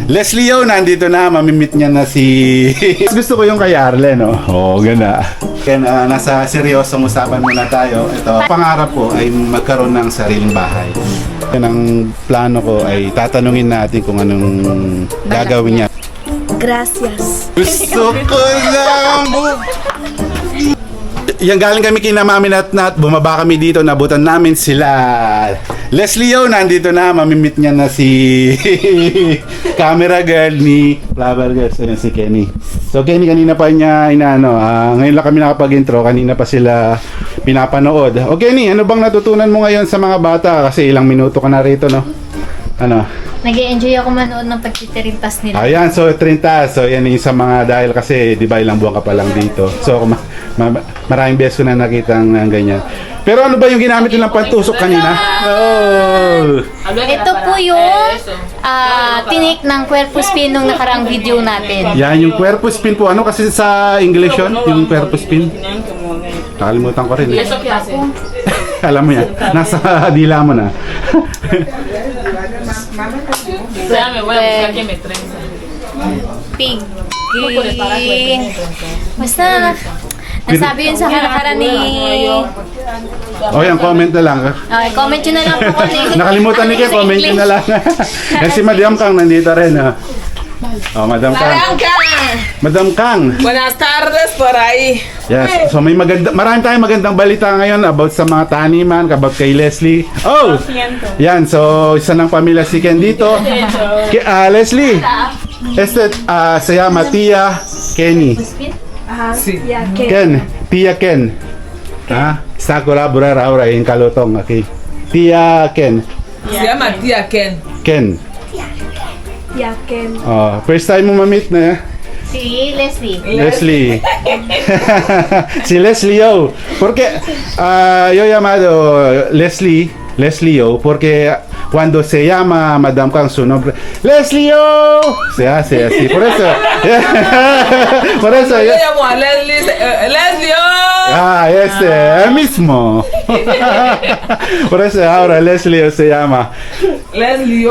Leslie Yo, nandito na. Mamimit niya na si... Gusto ko yung kay Arlen, no? Oo, ganda. Kaya nasa seryosong usapan muna tayo. Ito, pangarap ko ay magkaroon ng sariling bahay. Yan ang plano ko ay tatanungin natin kung anong gagawin niya. Gracias. Gusto ko lang! Yan, galing kami kina Mami Nat, bumaba kami dito, nabutan namin sila. Leslie Yo, nandito na, mamimit niya na si camera girl ni Flower Girls, ayun si Kenny. So Kenny, kanina pa niya inaano, ngayon lang kami nakapag-intro, kanina pa sila pinapanood. O Kenny, ano bang natutunan mo ngayon sa mga bata? Kasi ilang minuto ka na rito, no? Ano? Nag-e-enjoy ako manood ng pagtitirintas nila. Ayan, so 30. So yan yung sa mga dahil kasi di ba ilang buwan ka pa lang dito. So maraming beses ko na nakita ang ganyan. Pero ano ba yung ginamit nilang pantusok kanina? Oh. Ito po yung tinik ng Cuerpo Spin nung nakaraang video natin. Yan yung cuerpo spin po. Ano kasi sa English yun? Yung cuerpo spin? Nakalimutan ko rin. Alam mo yan. Nasa dila mo na. Déjame, voy a buscar que me trenza. Piggy. Basta nasabi yun sa harap ni... O yan, comment na lang. Okay, comment yun na lang po kung Nakalimutan ni Ken, comment nyo na lang. Yan si Madam Kang nandito rin. Oh, Madam Kang. Madam Kang. Buenas tardes por ahí. Yes. So may marami tayong magandang balita ngayon about sa mga taniman, about kay Leslie. Oh! Yan, so isa ng pamilya si Ken dito. Leslie. Se llama Tia Kenny. Sí. Ken, Tia Ken. Está a colaborar ahora en Calotón aquí. Tia Ken. Se llama tía Ken. Ken. Yeah, Ken. Oh, first time mo ma-meet na. Si Leslie. Leslie. Si Leslie Yo. Porque yo llamado Leslie Yo porque cuando se llama Madame Kang su nombre Leslie Yo se hace así. Por eso. Por eso Yo llamo a Leslie. Leslie. el mismo. Por eso ahora Leslie Yo se llama. Leslie.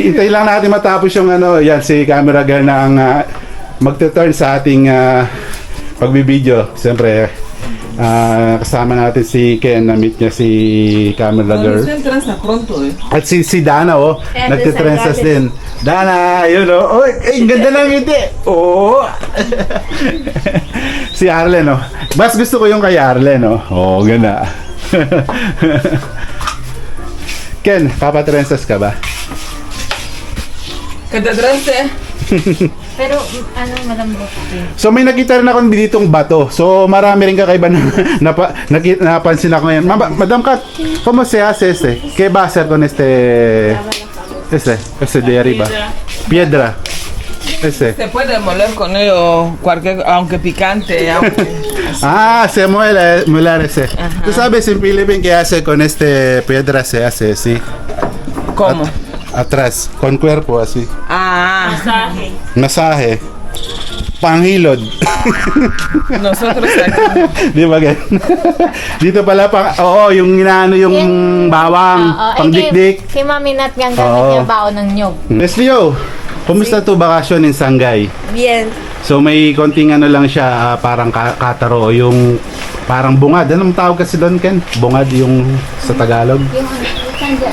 Hintay lang natin matapos yung ano, yan si camera girl na ang magte-turn sa ating pagbibideo. Siyempre, kasama natin si Ken, na-meet niya si camera girl. At si Dana, nagtitrensas din. Dana, yun oh. Ang ganda ng ngiti. Oo. Si Arlen, mas gusto ko yung kay Arlen, Oo, ganda. Ken, papatrensas ka ba? Que te trense. Pero malambot. So may nakita rin ako ditong bato. So marami rin kakaiba na napansin ako ngayon. Madam Kat, ¿cómo se hace este? ¿Qué va a hacer con este de arriba? Piedra. Ese. Se puede moler con ello cualquier, aunque picante. Se muele ese. ¿Tú sabes en Philippines qué hace con este piedra? Se hace así. ¿Cómo? Atrás, con cuerpo así. Masaje. Panghilod. Nosotros aquí. Di ba ganun? Dito pala yung inaano yung bawang, pangdikdik. Kay Mami Nat nga gamit niya baon ng nyog. Leslie Yo, kumusta to bakasyon in Sangay? Bien. So may konting ano lang siya, parang kataro, yung parang bungad. Anong tawag kasi doon, Ken? Bungad yung sa Tagalog.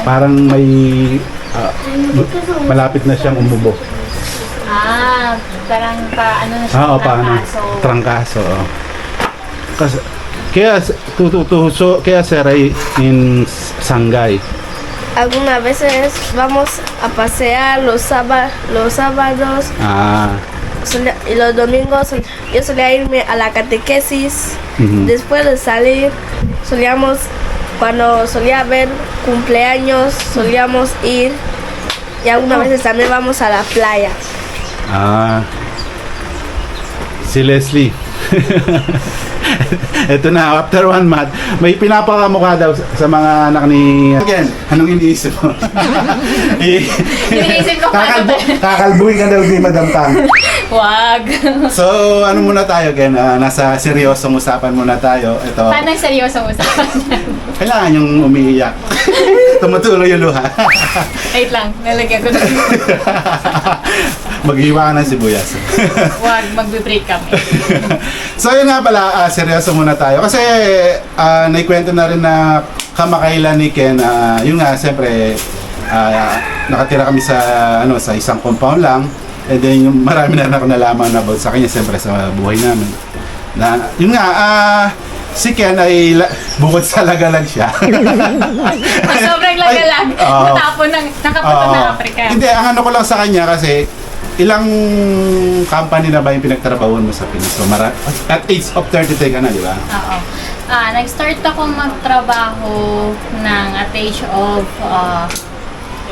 Parang may malapit na siyang umubo. Parang paano na siya Trangkaso. Kasi kaya seray in Sangay. Algunas veces vamos a pasear los sábados y los domingos. Yo solía irme a la catequesis. Después de salir, cuando solía haber cumpleaños, solíamos ir. Y algunas veces también vamos a la playa. Si Leslie. Ito na, after 1 month, may pinapakamukha daw sa mga anak ni... Again, anong iniisip mo? Iniisip ko Kakalbuhin ka daw ni Madam Tang. Wag. So, ano muna tayo, Ken? Nasa seryosong usapan muna tayo. Ito, Paano seryosong usapan? kailangan yung umiiyak. Tumutuloy yung luha. Wait lang, nalagyan ko na. Maghiwa ka ng sibuyas. Wag, magbe-break kami. So yun nga pala, seryoso muna tayo. Kasi naikwento na rin na kamakailan ni Ken, yun nga, siyempre, nakatira kami sa isang compound lang. And then yung marami na ako nalaman about sa kanya, siyempre sa buhay namin. Yun nga, si Ken ay bukod sa lagalag siya. Sobrang lagalag. Nakapunta ng Africa. Hindi, ang ano ko lang sa kanya kasi ilang company na ba yung pinagtrabahuan mo sa Pinas? So, at age of 33 ka na, di ba? Oo. Nag-start ako magtrabaho at age of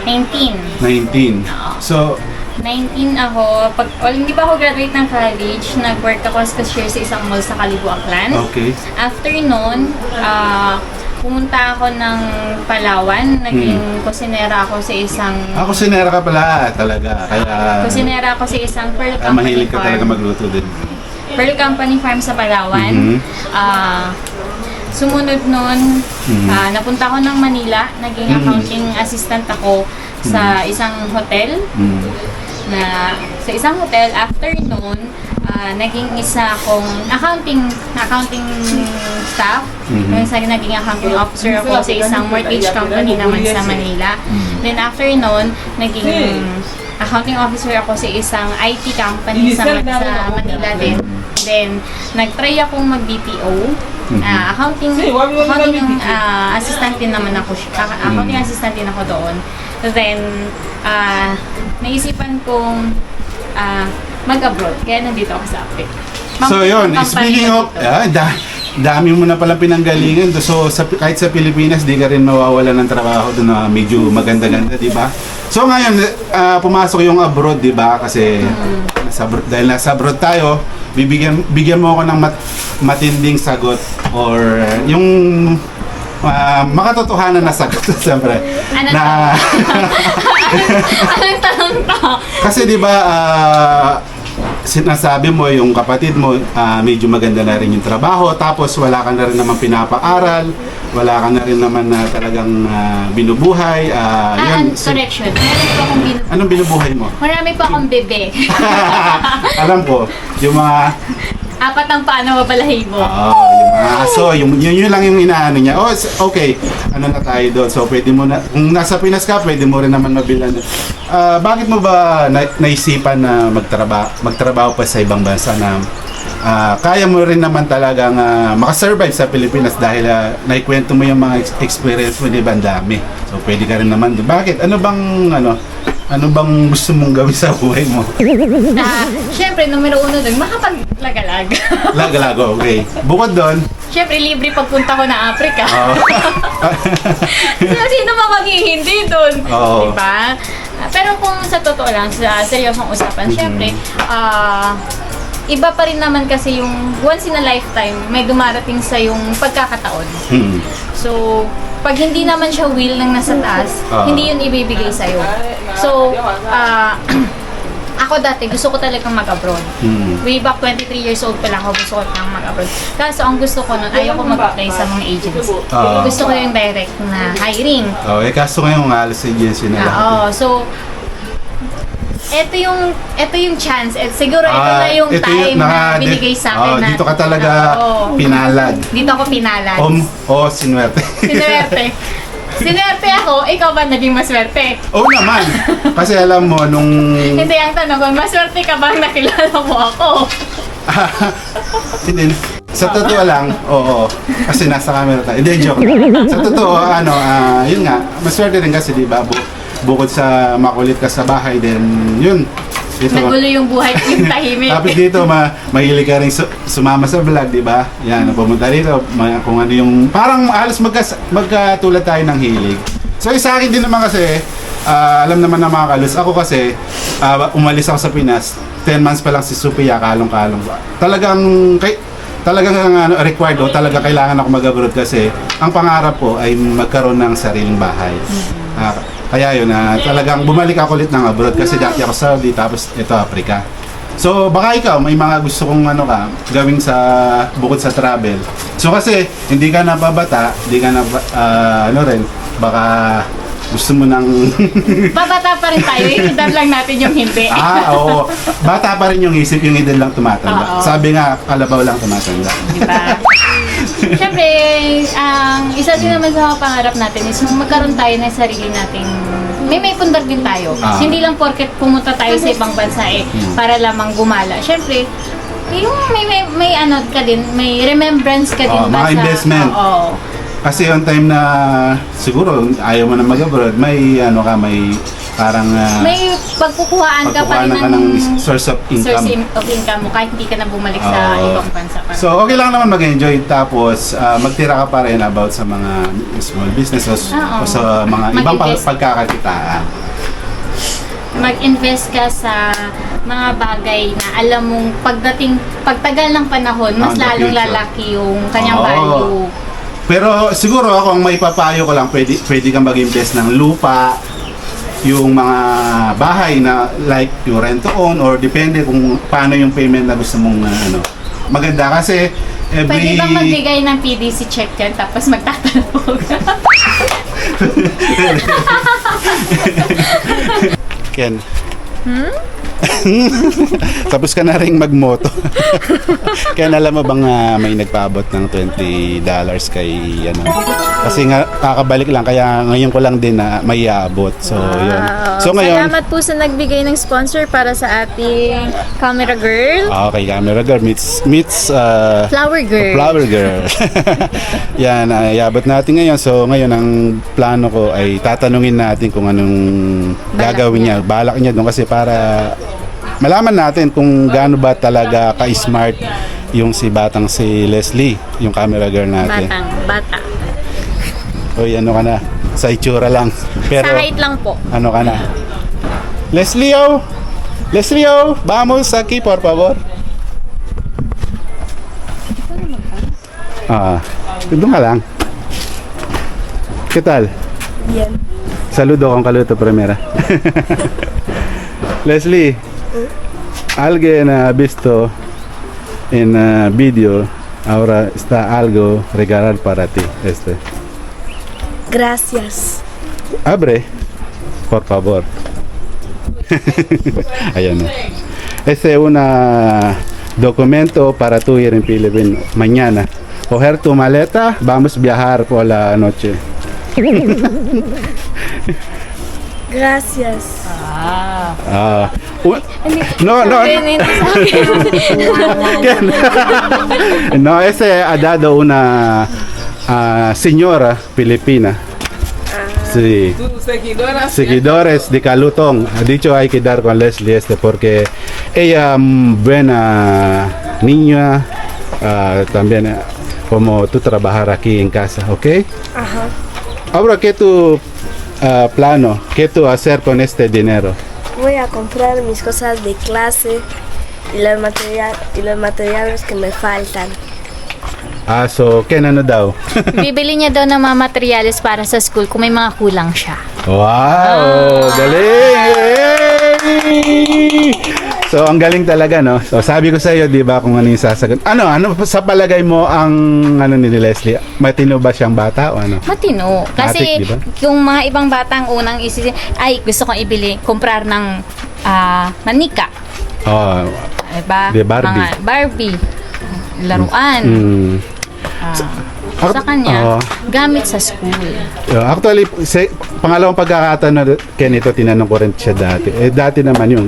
19. 19. So, 19 ako. Hindi pa ako graduate ng college, nag-work ako as cashier sa isang mall sa Kalibu, Aklan. okay. After nun, pumunta ako ng Palawan. Naging kusinera ako sa isang... Kusinera ka pala talaga. Kaya, kusinera ako sa isang Pearl Company mahilig ka Farm. talaga magluto din. Pearl Company Farm sa Palawan. Mhm. Sumunod nun, napunta ako ng Manila. Naging accounting assistant ako sa isang hotel. Sa isang hotel. After nun, naging isa akong accounting staff. Naging accounting officer ako sa isang mortgage company naman sa Manila. Then after nun, naging accounting officer ako sa isang IT company sa Manila din. Then, nag-try akong mag-BPO. Accounting assistant din naman ako. Accounting assistant din ako doon. Then, naisipan kong mag-abroad. Kaya nandito ako sa Africa. So yun, speaking of, dami mo na palang pinanggalingan. So kahit sa Pilipinas, di ka rin mawawala ng trabaho doon na medyo maganda-ganda, di ba? So ngayon, pumasok yung abroad, di ba? Kasi dahil nasa abroad tayo, bigyan mo ako ng matinding sagot or yung makatotohanan na sagot, siyempre. Ano anong tanong to? Kasi di ba, sinasabi mo yung kapatid mo, medyo maganda na rin yung trabaho, tapos wala ka na rin naman pinapaaral, wala ka na rin naman na talagang binubuhay. Correction. Marami pa akong Anong binubuhay mo? Marami pa akong bebe. Alam ko, yung mga... 4 ang paano mabalahibo. yung mga aso, yun lang yung inaano niya. Okay, ano na tayo doon. So, pwede mo na, kung nasa Pinas ka, pwede mo rin naman mabilan. Bakit mo ba naisipan na magtrabaho pa sa ibang bansa na kaya mo rin naman talagang makasurvive sa Pilipinas dahil naikwento mo yung mga experience mo, di ba, ang dami. So, pwede ka rin naman. Bakit? Ano bang gusto mong gawin sa buhay mo? Siyempre, numero 1 doon, makapaglagalag. Lagalago, okay. Bukod doon, Siyempre, libre pagpunta ko na Africa. Sino ba hindi doon? Oo. Diba? Pero kung sa totoo lang, sa seryosong usapan, siyempre, iba pa rin naman kasi yung once in a lifetime, may dumarating sa yung pagkakataon. So, pag hindi naman siya will ng nasa taas, hindi yun ibibigay sa'yo. So, ako dati, gusto ko talagang mag-abroad. Way back 23 years old pa lang ako, gusto ko talagang mag-abroad. Kaso ang gusto ko nun, ayaw ko mag-apply sa mga agency. Gusto ko yung direct na hiring. Kaso ngayon halos agency na lahat. So, ito yung chance. Siguro ito na yung time na binigay sa akin na... Dito ka talaga pinalad. Dito ako pinalad. Sinuwerte. Sinuwerte ako, ikaw ba naging maswerte? Oo naman. Kasi alam mo, nung... Hindi, ang tanong ko, maswerte ka bang nakilala mo ako? Hindi. Sa totoo lang, oo. Kasi nasa camera tayo. Hindi, joke. Sa totoo, yun nga, maswerte rin kasi, di ba? Bukod sa makulit ka sa bahay, then yun. Dito, nagulo yung buhay ko, yung tahimik. Tapos dito, mahilig ka rin sumama sa vlog, di ba? Yan, pumunta dito, kung ano yung, parang halos magkatulad tayo ng hilig. So, sa akin din naman kasi, alam naman ng mga kalus, ako kasi, umalis ako sa Pinas, 10 months pa lang si Sophia, kalong-kalong. Talagang required o talaga kailangan ako mag-abroad kasi ang pangarap ko ay magkaroon ng sariling bahay. Kaya yun, talagang bumalik ako ulit ng abroad kasi dati ako Saudi tapos ito Africa. So baka ikaw may mga gusto kong gawing sa bukod sa travel. So kasi hindi ka na babata, hindi ka na baka gusto mo nang Babata pa rin tayo, i-edad lang natin yung hindi. oo. Bata pa rin yung isip, yung edad lang tumatanda. Oo. Sabi nga, kalabaw lang tumatanda. Diba? Siyempre, ang isa din naman sa mga pangarap natin is magkaroon tayo ng sarili nating may pundar din tayo. Hindi lang porket pumunta tayo sa ibang bansa para lamang gumala. Siyempre, yung may ano ka din, may remembrance ka din ba mga investment. Oo. Kasi yung time na siguro ayaw mo na mag-abroad, may may parang May pagkukuhaan ka pa rin pagkukuhanan ka ng source of income. of income mo kahit hindi ka na bumalik sa ibang bansa pa. So okay lang naman mag-enjoy tapos magtira ka pa rin about sa mga small businesses o sa mga ibang Mag-invest. pagkakakitaan. Mag-invest ka sa mga bagay na alam mong pagtagal ng panahon, mas On the lalong future. lalaki yung kanyang Oo. value. Pero siguro ako ang may papayo ko lang, pwede kang mag-invest ng lupa, yung mga bahay na like yung rent to own or depende kung paano yung payment na gusto mong maganda kasi Pwede bang magbigay ng PDC check yan tapos magtatalbog? Ken. Tapos ka na rin magmoto. Kaya alam mo bang may nagpaabot ng $20 kay kasi nga kakabalik lang kaya ngayon ko lang din na may aabot. So yun. So ngayon Salamat po sa nagbigay ng sponsor para sa ating camera girl. okay, camera girl meets Flower girl. Flower girl. Yan, iabot natin ngayon. So ngayon ang plano ko ay tatanungin natin kung anong gagawin niya. Balak niya doon kasi para malaman natin kung gaano ba talaga ka-smart yung si Leslie, yung camera girl natin. Bata. Oy, ano ka na? Sa itsura lang. Pero Sa height lang po. ano ka na? Leslie, vamos aquí, por favor. Doon ka lang. ¿Qué tal? Bien. Saludo con Caluto Primera. Leslie, alguien ha visto en video, ahora está algo regalar para ti. Gracias. Abre, por favor. Ayan na. Este es un documento para tu ir en Pilipinas mañana. Coger tu maleta, vamos a viajar por la noche. Gracias. No, no, ese ha dado una señora filipina. Sí. Tus seguidoras. Seguidores de Calutong. Ha dicho hay que dar con Leslie porque ella buena niña, también como tú trabajar aquí en casa, ¿ok? Ajá. Ahora, ¿qué tu plano? ¿Qué tú hacer con este dinero? Voy a comprar mis cosas de clase y los materiales que me faltan. So, Kenan daw? Bibili niya daw ng mga materyales para sa school kung may mga kulang siya. Wow! Galing! So, ang galing talaga, no? So, sabi ko sa iyo, di ba, kung ano yung sasagot. Ano sa palagay mo ang ni Leslie? Matino ba siyang bata o ano? Matino. Kasi Matik, diba? yung mga ibang batang unang isisip, ay gusto kong ibili, comprar ng manika. Oh, Diba? De Barbie. Mga Barbie. Laruan. Sa kanya, gamit sa school. Actually, pangalawang pagkakataon na Ken, ito tinanong ko rin siya dati. Dati naman yung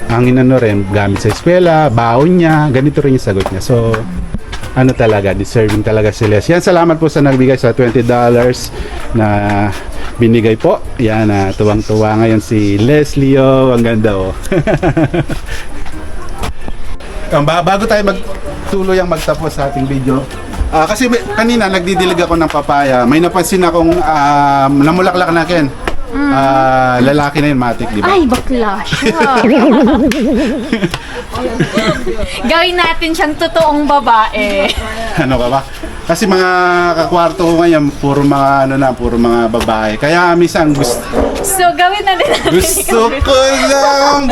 ang inano rin, gamit sa eskwela, baon niya, ganito rin yung sagot niya. So, ano talaga, deserving talaga si Les. Yan, salamat po sa nagbigay sa $20 na binigay po. Yan, tuwang-tuwa ngayon si Leslie. Ang ganda, oh. Bago tayo tuluyang magtapos sa ating video, kasi kanina nagdidilig ako ng papaya. May napansin akong namulaklak na Ken. lalaki na yun, matik, di ba? Ay, bakla siya. Gawin natin siyang totoong babae. Ano ka ba? Kasi mga kakwarto ko ngayon, puro mga babae. Kaya minsan So, gawin na rin natin. gusto ko lang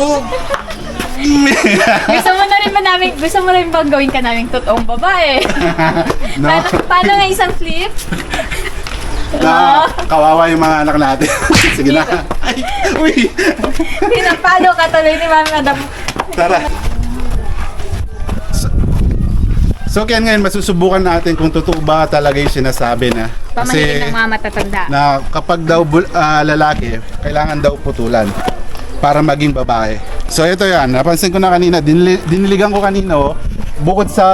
Gusto mo rin bang gawin ka naming totoong babae? no, Paano nga isang flip? na kawawa yung mga anak natin. Sige na. Ay, uy! Pinapalo ka tuloy ni Mami Madam. Tara. So kaya ngayon masusubukan natin kung totoo ba talaga yung sinasabi na. Pamahiin ng mga matatanda. Na kapag daw lalaki, kailangan daw putulan para maging babae. So ito yan, napansin ko na kanina, diniligan ko kanina, bukod sa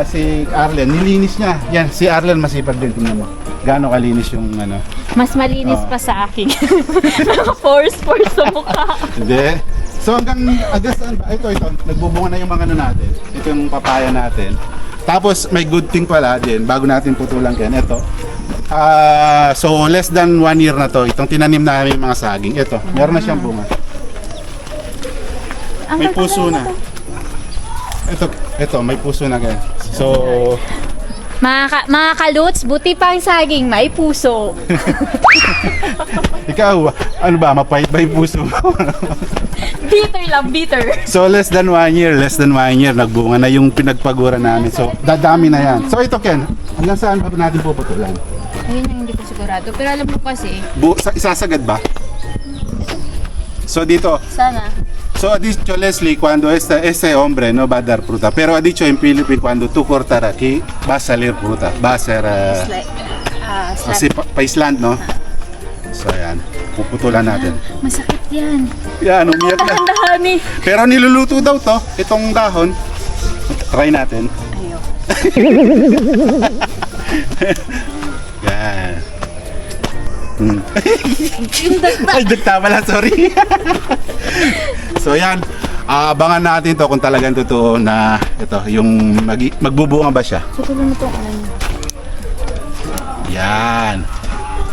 si Arlen, nilinis niya. Yan, si Arlen masipag din, tingnan mo. Gaano kalinis yung ano. Mas malinis pa sa akin. Force sa mukha. Hindi. So hanggang saan ba? Ito, nagbubunga na yung mga ano natin. Ito yung papaya natin. Tapos may good thing pala din, bago natin putulan yan, ito. So less than 1 year na to, itong tinanim namin mga saging. Ito, meron na siyang bunga. May puso na. Ito, may puso na ganyan. So, Mga kaluts, buti pa ang saging, may puso. ikaw, ano ba, mapait ba yung puso mo? Bitter lang, bitter. So less than 1 year, nagbunga na yung pinagpaguran namin. So dadami na yan. So ito Ken, hanggang saan ba natin puputulan? Ayun ang hindi ko sigurado. Pero alam mo kasi, Isasagad ba? So dito, sana. so ha dicho Leslie, cuando este hombre no va a dar fruta, pero ha dicho en Philippines, cuando tú cortar aquí, va a salir fruta, va a ser kasi paisland, no? So ayan, puputulan natin. Masakit yan. Yan, umiyak na. Dahan-dahan eh. Pero niluluto daw to, itong dahon. Try natin. Ayaw. Yan. Ay, dagta pala, sorry. So yan, abangan natin to kung talagang totoo na ito, yung magbubunga ba siya. Putulan mo itong ano niya. Yan.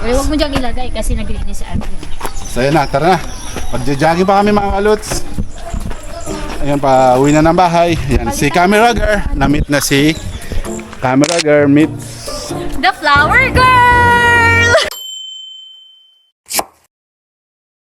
Eh, huwag mo diyang ilagay kasi naglinis si Ate. So yan na, tara na. Magja-jogging pa kami mga kaluts. Ayan pa, uwi na ng bahay. Yan, si Camera Girl. Na-meet na si Camera Girl meets The Flower Girl!